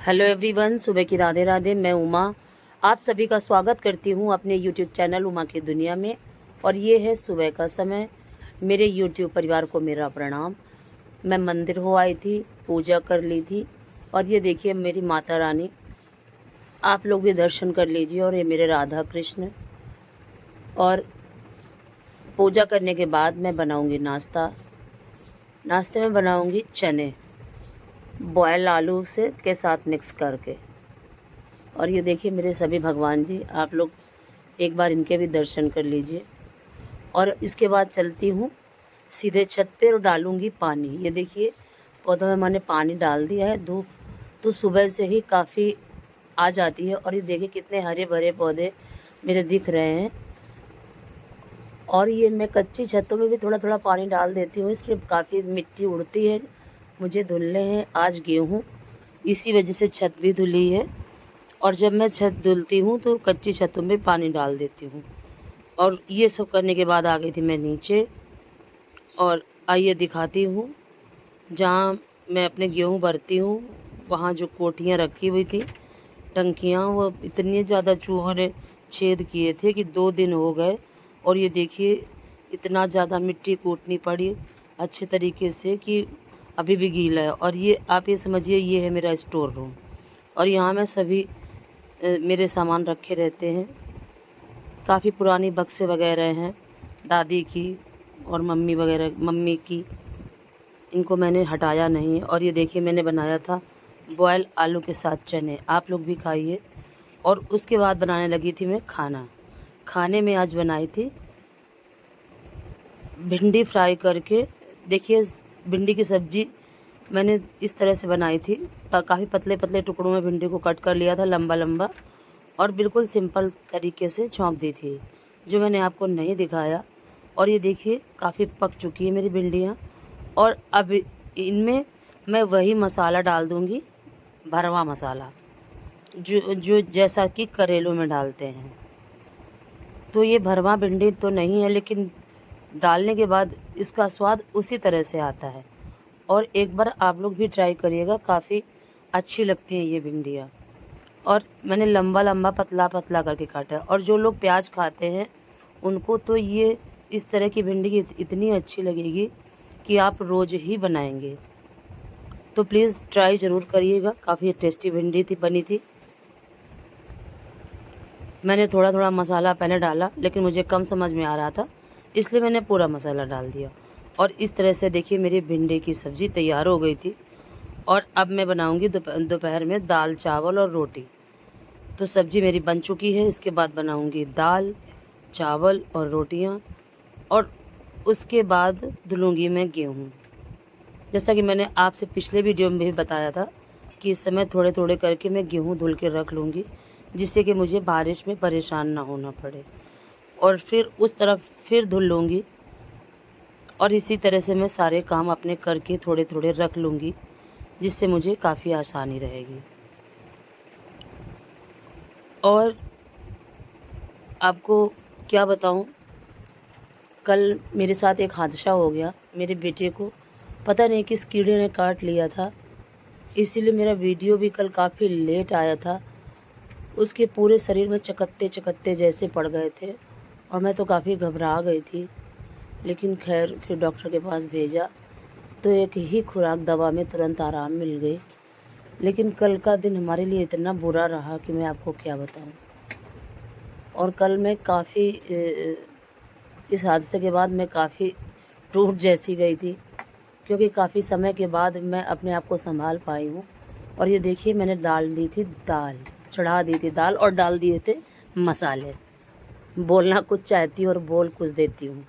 Hello everyone, सुबह की राधे राधे। मैं उमा आप सभी का स्वागत करती हूँ अपने यूट्यूब चैनल उमा की दुनिया में। और ये है सुबह का समय। मेरे यूट्यूब परिवार को मेरा प्रणाम। मैं मंदिर हो आई थी, पूजा कर ली थी। और ये देखिए मेरी माता रानी, आप लोग भी दर्शन कर लीजिए। और ये मेरे राधा कृष्ण। और पूजा करने के बाद मैं बनाऊँगी नाश्ता। नाश्ते में बनाऊँगी चने बॉयल आलू से के साथ मिक्स करके। और ये देखिए मेरे सभी भगवान जी, आप लोग एक बार इनके भी दर्शन कर लीजिए। और इसके बाद चलती हूँ सीधे छत पे और डालूँगी पानी। ये देखिए पौधों में मैंने पानी डाल दिया है। धूप तो सुबह से ही काफ़ी आ जाती है। और ये देखिए कितने हरे भरे पौधे मेरे दिख रहे हैं। और ये मैं कच्ची छतों में भी थोड़ा थोड़ा पानी डाल देती हूँ, इसलिए काफ़ी मिट्टी उड़ती है। मुझे धुलने हैं आज गेहूँ, इसी वजह से छत भी धुली है। और जब मैं छत धुलती हूँ तो कच्ची छतों में पानी डाल देती हूँ। और ये सब करने के बाद आ गई थी मैं नीचे। और आइए दिखाती हूँ जहाँ मैं अपने गेहूँ भरती हूँ, वहाँ जो कोठियाँ रखी हुई थी, टंकियाँ, वो इतनी ज़्यादा चूहों ने छेद किए थे कि 2 दिन हो गए। और ये देखिए इतना ज़्यादा मिट्टी कूटनी पड़ी अच्छे तरीके से कि अभी भी गीला है। और ये आप ये समझिए ये है मेरा स्टोर रूम। और यहाँ मैं सभी मेरे सामान रखे रहते हैं। काफ़ी पुरानी बक्से वगैरह हैं दादी की और मम्मी की, इनको मैंने हटाया नहीं। और ये देखिए मैंने बनाया था बॉयल आलू के साथ चने, आप लोग भी खाइए। और उसके बाद बनाने लगी थी मैं खाना। खाने में आज बनाई थी भिंडी फ्राई करके। देखिए भिंडी की सब्ज़ी मैंने इस तरह से बनाई थी। काफ़ी पतले पतले टुकड़ों में भिंडी को कट कर लिया था, लंबा लंबा, और बिल्कुल सिंपल तरीके से छौंक दी थी, जो मैंने आपको नहीं दिखाया। और ये देखिए काफ़ी पक चुकी है मेरी भिंडियाँ। और अब इनमें मैं वही मसाला डाल दूँगी, भरवा मसाला, जो जो जैसा कि करेलों में डालते हैं। तो ये भरवा भिंडी तो नहीं है, लेकिन डालने के बाद इसका स्वाद उसी तरह से आता है। और एक बार आप लोग भी ट्राई करिएगा, काफ़ी अच्छी लगती हैं ये भिंडियाँ। और मैंने लंबा लंबा पतला पतला करके काटा है। और जो लोग प्याज खाते हैं उनको तो ये इस तरह की भिंडी इतनी अच्छी लगेगी कि आप रोज़ ही बनाएंगे। तो प्लीज़ ट्राई ज़रूर करिएगा। काफ़ी टेस्टी भिंडी बनी थी। मैंने थोड़ा थोड़ा मसाला पहले डाला, लेकिन मुझे कम समझ में आ रहा था, इसलिए मैंने पूरा मसाला डाल दिया। और इस तरह से देखिए मेरी भिंडी की सब्ज़ी तैयार हो गई थी। और अब मैं बनाऊंगी दोपहर में दाल चावल और रोटी। तो सब्ज़ी मेरी बन चुकी है। इसके बाद बनाऊंगी दाल चावल और रोटियां। और उसके बाद धुलूँगी मैं गेहूँ। जैसा कि मैंने आपसे पिछले वीडियो में भी बताया था कि इस समय थोड़े थोड़े करके मैं गेहूँ धुल के रख लूँगी, जिससे कि मुझे बारिश में परेशान ना होना पड़े। और फिर उस तरफ फिर धुल लूँगी। और इसी तरह से मैं सारे काम अपने करके थोड़े थोड़े रख लूँगी, जिससे मुझे काफ़ी आसानी रहेगी। और आपको क्या बताऊं, कल मेरे साथ एक हादसा हो गया। मेरे बेटे को पता नहीं किस कीड़े ने काट लिया था, इसीलिए मेरा वीडियो भी कल काफ़ी लेट आया था। उसके पूरे शरीर में चकत्ते चकत्ते जैसे पड़ गए थे और मैं तो काफ़ी घबरा गई थी। लेकिन खैर फिर डॉक्टर के पास भेजा तो एक ही खुराक दवा में तुरंत आराम मिल गई। लेकिन कल का दिन हमारे लिए इतना बुरा रहा कि मैं आपको क्या बताऊं। और कल मैं काफ़ी इस हादसे के बाद मैं काफ़ी टूट जैसी गई थी, क्योंकि काफ़ी समय के बाद मैं अपने आप को संभाल पाई हूँ। और ये देखिए मैंने चढ़ा दी थी दाल और डाल दिए थे मसाले। बोलना कुछ चाहती हूँ और बोल कुछ देती हूँ।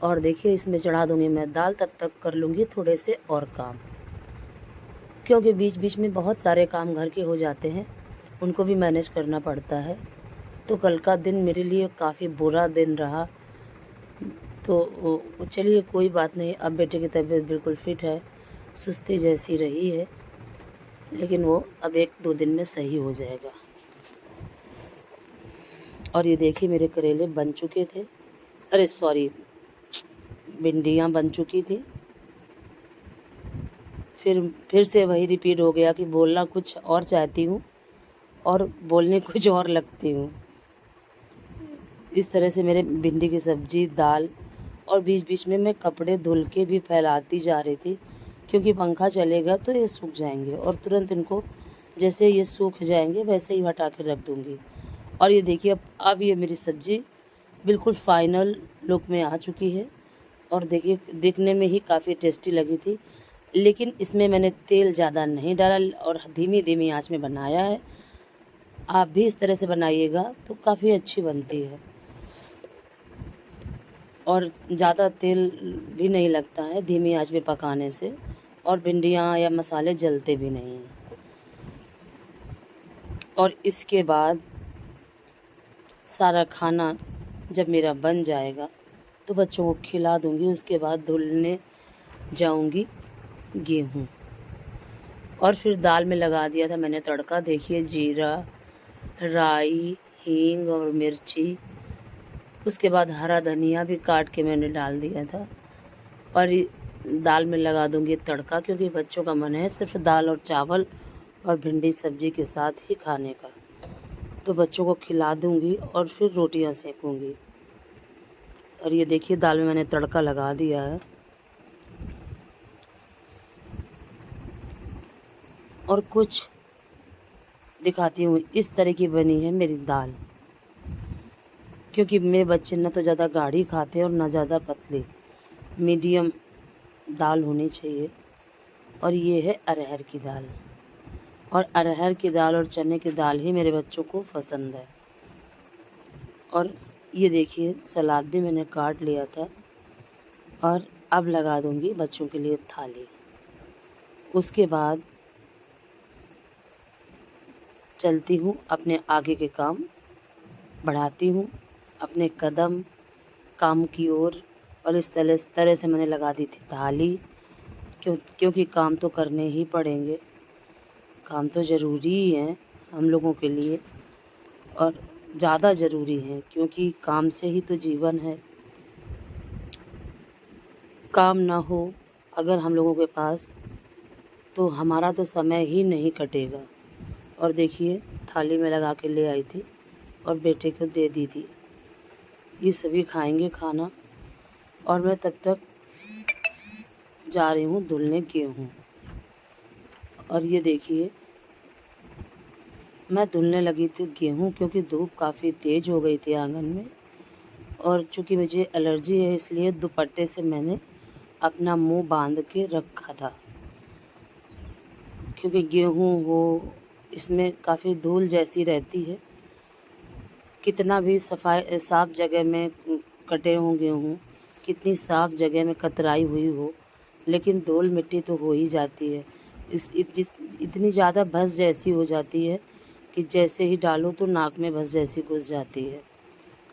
और देखिए इसमें चढ़ा दूँगी मैं दाल, तब तक कर लूँगी थोड़े से और काम, क्योंकि बीच बीच में बहुत सारे काम घर के हो जाते हैं, उनको भी मैनेज करना पड़ता है। तो कल का दिन मेरे लिए काफ़ी बुरा दिन रहा। तो चलिए कोई बात नहीं, अब बेटे की तबीयत बिल्कुल फिट है, सुस्ती जैसी रही है, लेकिन वो अब 1-2 दिन में सही हो जाएगा। और ये देखिए मेरे करेले बन चुके थे, अरे सॉरी, भिंडियाँ बन चुकी थी। फिर से वही रिपीट हो गया कि बोलना कुछ और चाहती हूँ और बोलने कुछ और लगती हूँ। इस तरह से मेरे भिंडी की सब्ज़ी, दाल और बीच-बीच में मैं कपड़े धुल के भी फैलाती जा रही थी, क्योंकि पंखा चलेगा तो ये सूख जाएंगे और तुरंत इनको जैसे ये सूख जाएंगे वैसे ही हटा के रख दूँगी। और ये देखिए अब ये मेरी सब्ज़ी बिल्कुल फ़ाइनल लुक में आ चुकी है और देखिए देखने में ही काफ़ी टेस्टी लगी थी। लेकिन इसमें मैंने तेल ज़्यादा नहीं डाला और धीमी-धीमी आँच में बनाया है। आप भी इस तरह से बनाइएगा तो काफ़ी अच्छी बनती है और ज़्यादा तेल भी नहीं लगता है धीमी आँच में पकाने से, और भिंडियाँ या मसाले जलते भी नहीं हैं। और इसके बाद सारा खाना जब मेरा बन जाएगा तो बच्चों को खिला दूँगी। उसके बाद धुलने जाऊँगी गेहूँ, और फिर दाल में लगा दिया था मैंने तड़का। देखिए जीरा, राई, हींग और मिर्ची, उसके बाद हरा धनिया भी काट के मैंने डाल दिया था। और दाल में लगा दूँगी तड़का, क्योंकि बच्चों का मन है सिर्फ दाल और चावल और भिंडी सब्ज़ी के साथ ही खाने का। तो बच्चों को खिला दूँगी और फिर रोटियां सेकूँगी। और ये देखिए दाल में मैंने तड़का लगा दिया है। और कुछ दिखाती हूँ, इस तरह की बनी है मेरी दाल, क्योंकि मेरे बच्चे ना तो ज़्यादा गाढ़ी खाते और ना ज़्यादा पतली, मीडियम दाल होनी चाहिए। और ये है अरहर की दाल, और अरहर की दाल और चने की दाल ही मेरे बच्चों को पसंद है। और ये देखिए सलाद भी मैंने काट लिया था, और अब लगा दूँगी बच्चों के लिए थाली। उसके बाद चलती हूँ अपने आगे के काम, बढ़ाती हूँ अपने कदम काम की ओर। और इस तरह से मैंने लगा दी थी थाली, क्योंकि काम तो करने ही पड़ेंगे, काम तो ज़रूरी ही है हम लोगों के लिए, और ज़्यादा ज़रूरी है, क्योंकि काम से ही तो जीवन है। काम ना हो अगर हम लोगों के पास, तो हमारा तो समय ही नहीं कटेगा। और देखिए थाली में लगा के ले आई थी और बेटे को दे दी थी। ये सभी खाएंगे खाना, और मैं तब तक जा रही हूँ धुलने गेहूँ। और ये देखिए मैं धुलने लगी थी गेहूँ, क्योंकि धूप काफ़ी तेज़ हो गई थी आंगन में, और चूँकि मुझे एलर्जी है इसलिए दुपट्टे से मैंने अपना मुंह बांध के रखा था, क्योंकि गेहूँ हो इसमें काफ़ी धूल जैसी रहती है। कितना भी साफ़ जगह में कटे हों गेहूँ, कितनी साफ़ जगह में कतराई हुई हो, लेकिन धूल मिट्टी तो हो ही जाती है। इतनी ज़्यादा भस जैसी हो जाती है कि जैसे ही डालो तो नाक में भस जैसी घुस जाती है,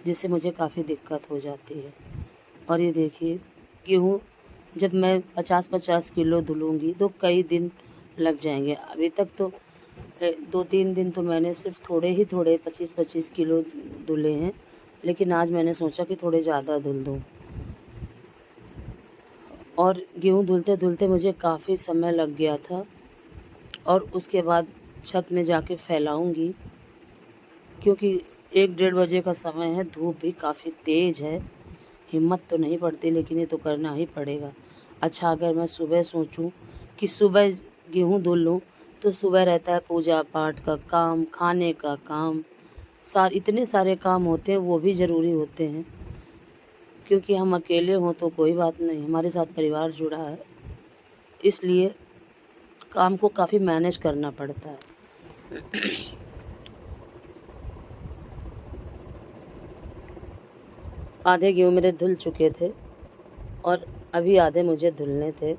जिससे मुझे काफ़ी दिक्कत हो जाती है। और ये देखिए गेहूँ जब मैं 50-50 किलो धुलूँगी तो कई दिन लग जाएंगे। अभी तक तो 2-3 दिन तो मैंने सिर्फ थोड़े 25-25 किलो धुले हैं, लेकिन आज मैंने सोचा कि थोड़े ज़्यादा धुल दूँ। और गेहूँ धुलते धुलते मुझे काफ़ी समय लग गया था, और उसके बाद छत में जाके फैलाऊँगी, क्योंकि 1-1:30 बजे का समय है, धूप भी काफ़ी तेज़ है। हिम्मत तो नहीं पड़ती, लेकिन ये तो करना ही पड़ेगा। अच्छा अगर मैं सुबह सोचूं कि सुबह गेहूँ धुल लूँ, तो सुबह रहता है पूजा पाठ का काम, खाने का काम, इतने सारे काम होते हैं, वो भी ज़रूरी होते हैं। क्योंकि हम अकेले हों तो कोई बात नहीं, हमारे साथ परिवार जुड़ा है, इसलिए काम को काफ़ी मैनेज करना पड़ता है। आधे गेहूँ मेरे धुल चुके थे और अभी आधे मुझे धुलने थे।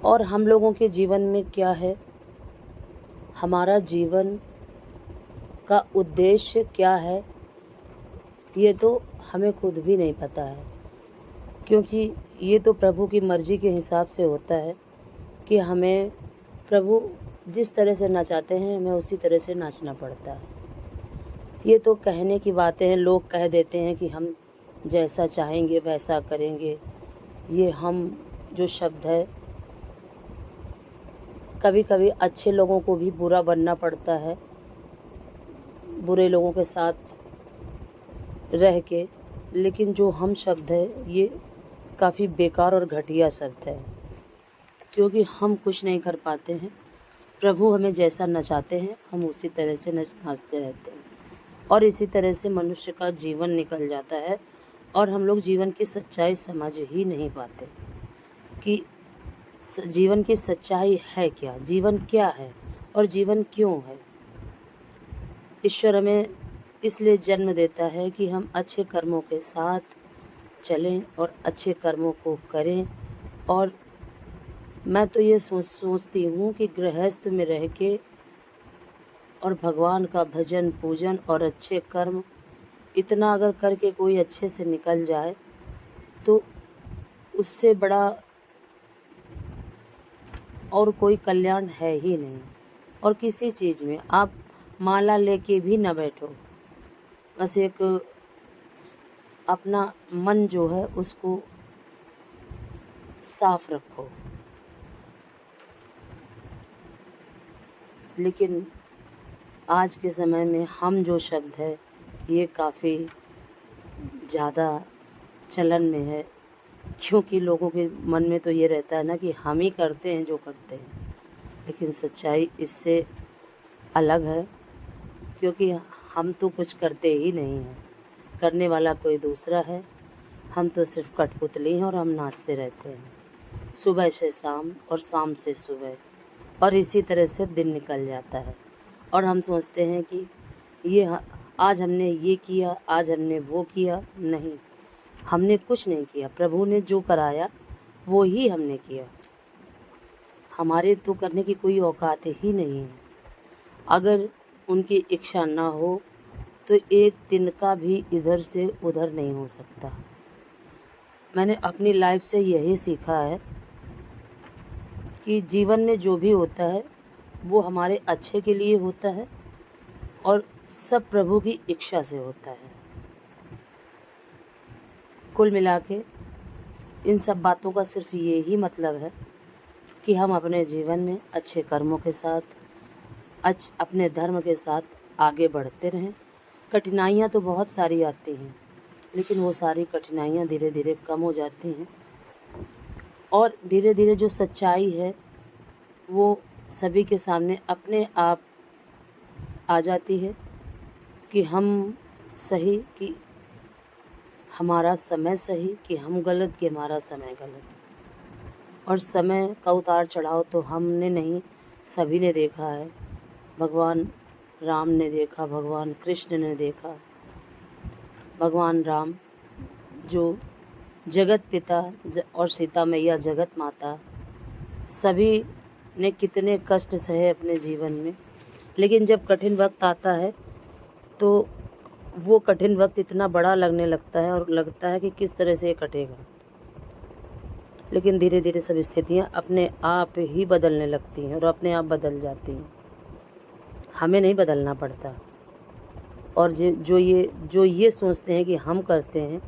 और हम लोगों के जीवन में क्या है, हमारा जीवन का उद्देश्य क्या है, ये तो हमें खुद भी नहीं पता है, क्योंकि ये तो प्रभु की मर्ज़ी के हिसाब से होता है कि हमें प्रभु जिस तरह से नचाते हैं हमें उसी तरह से नाचना पड़ता है। ये तो कहने की बातें हैं, लोग कह देते हैं कि हम जैसा चाहेंगे वैसा करेंगे, ये हम जो शब्द है, कभी कभी अच्छे लोगों को भी बुरा बनना पड़ता है, बुरे लोगों के साथ रह के, लेकिन जो हम शब्द है ये काफ़ी बेकार और घटिया शब्द है, क्योंकि हम कुछ नहीं कर पाते हैं। प्रभु हमें जैसा नचाते हैं हम उसी तरह से नाचते रहते हैं, और इसी तरह से मनुष्य का जीवन निकल जाता है, और हम लोग जीवन की सच्चाई समझ ही नहीं पाते कि जीवन की सच्चाई है क्या, जीवन क्या है और जीवन क्यों है। ईश्वर हमें इसलिए जन्म देता है कि हम अच्छे कर्मों के साथ चलें और अच्छे कर्मों को करें। और मैं तो ये सोचती हूँ कि गृहस्थ में रह के और भगवान का भजन पूजन और अच्छे कर्म इतना अगर करके कोई अच्छे से निकल जाए तो उससे बड़ा और कोई कल्याण है ही नहीं। और किसी चीज़ में आप माला लेके भी ना बैठो, बस एक अपना मन जो है उसको साफ रखो। लेकिन आज के समय में हम जो शब्द है ये काफ़ी ज़्यादा चलन में है, क्योंकि लोगों के मन में तो ये रहता है ना कि हम ही करते हैं जो करते हैं, लेकिन सच्चाई इससे अलग है, क्योंकि हम तो कुछ करते ही नहीं हैं, करने वाला कोई दूसरा है। हम तो सिर्फ कठपुतली हैं और हम नाचते रहते हैं सुबह से शाम और शाम से सुबह, और इसी तरह से दिन निकल जाता है। और हम सोचते हैं कि आज हमने ये किया, आज हमने वो किया। नहीं, हमने कुछ नहीं किया। प्रभु ने जो कराया वो ही हमने किया। हमारे तो करने की कोई औकात ही नहीं है। अगर उनकी इच्छा ना हो तो एक दिन का भी इधर से उधर नहीं हो सकता। मैंने अपनी लाइफ से यही सीखा है कि जीवन में जो भी होता है वो हमारे अच्छे के लिए होता है और सब प्रभु की इच्छा से होता है। कुल मिला के इन सब बातों का सिर्फ ये ही मतलब है कि हम अपने जीवन में अच्छे कर्मों के साथ अपने धर्म के साथ आगे बढ़ते रहें। कठिनाइयाँ तो बहुत सारी आती हैं, लेकिन वो सारी कठिनाइयाँ धीरे धीरे कम हो जाती हैं, और धीरे धीरे जो सच्चाई है वो सभी के सामने अपने आप आ जाती है कि हम सही, कि हमारा समय सही, कि हम गलत, कि हमारा समय गलत। और समय का उतार चढ़ाव तो हमने नहीं, सभी ने देखा है। भगवान राम ने देखा, भगवान कृष्ण ने देखा। भगवान राम जो जगत पिता और सीता मैया जगत माता, सभी ने कितने कष्ट सहे अपने जीवन में, लेकिन जब कठिन वक्त आता है तो वो कठिन वक्त इतना बड़ा लगने लगता है और लगता है कि किस तरह से ये कटेगा। लेकिन धीरे धीरे सब स्थितियाँ अपने आप ही बदलने लगती हैं और अपने आप बदल जाती हैं, हमें नहीं बदलना पड़ता। और जो ये सोचते हैं कि हम करते हैं,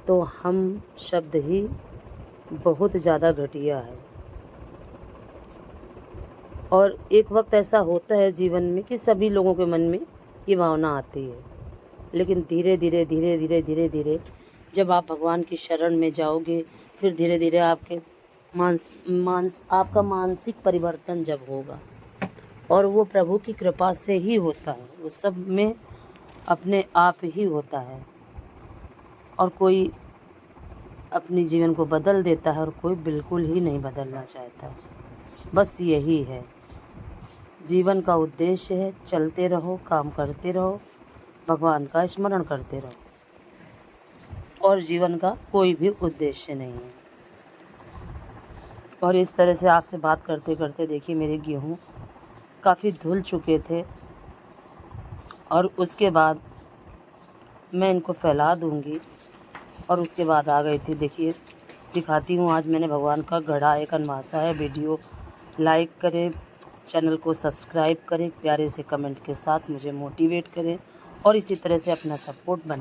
तो हम शब्द ही बहुत ज़्यादा घटिया है। और एक वक्त ऐसा होता है जीवन में कि सभी लोगों के मन में ये भावना आती है, लेकिन धीरे धीरे धीरे धीरे धीरे धीरे जब आप भगवान की शरण में जाओगे, फिर धीरे धीरे आपके आपका मानसिक परिवर्तन जब होगा, और वो प्रभु की कृपा से ही होता है, वो सब में अपने आप ही होता है। और कोई अपने जीवन को बदल देता है और कोई बिल्कुल ही नहीं बदलना चाहता। बस यही है जीवन का उद्देश्य है, चलते रहो, काम करते रहो, भगवान का स्मरण करते रहो, और जीवन का कोई भी उद्देश्य नहीं है। और इस तरह से आपसे बात करते करते देखिए मेरे गेहूँ काफ़ी धुल चुके थे, और उसके बाद मैं इनको फैला दूंगी, और उसके बाद आ गई थी। देखिए दिखाती हूँ, आज मैंने भगवान का घड़ा एक अनवासा है। वीडियो लाइक करें, चैनल को सब्सक्राइब करें, प्यारे से कमेंट के साथ मुझे मोटिवेट करें, और इसी तरह से अपना सपोर्ट बनाएं।